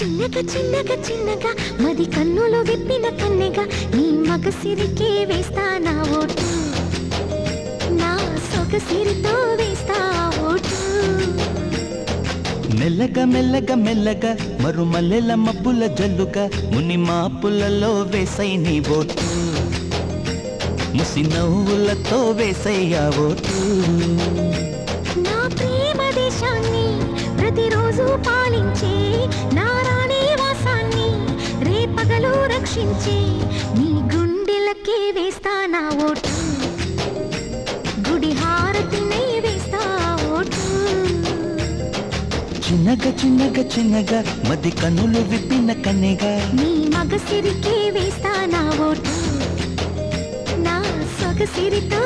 చిన్నగా చిన్నగా చిన్నగా మది కన్నులు విప్పిన కన్నెగా నీ మగసిరికే వేస్తా నా ఓటు, నా సొగసిరితో వేస్తా ఓటు. మెల్లగా మెల్లగా మెల్లగా మరుమల్లెల మబ్బుల జల్లుగా ముని మాపులలో వేసై నీ ఓటు, ముసి నవ్వులతో వేసయ్యా ఓటు. నా ప్రేమ దేశాన్ని ప్రతిరోజు పాలించే నా రాణి వాసాన్ని రేపగలు రక్షించే నీ గుండెలకే వేస్తా నా ఓటు, గుడి హారతినై వేస్తా ఓటు. చిన్నగా చిన్నగా చిన్నగా మది కన్నులు విప్పిన కన్నెగా నీ మగసిరికే వేస్తా నా ఓటు, నా సొగసిరితో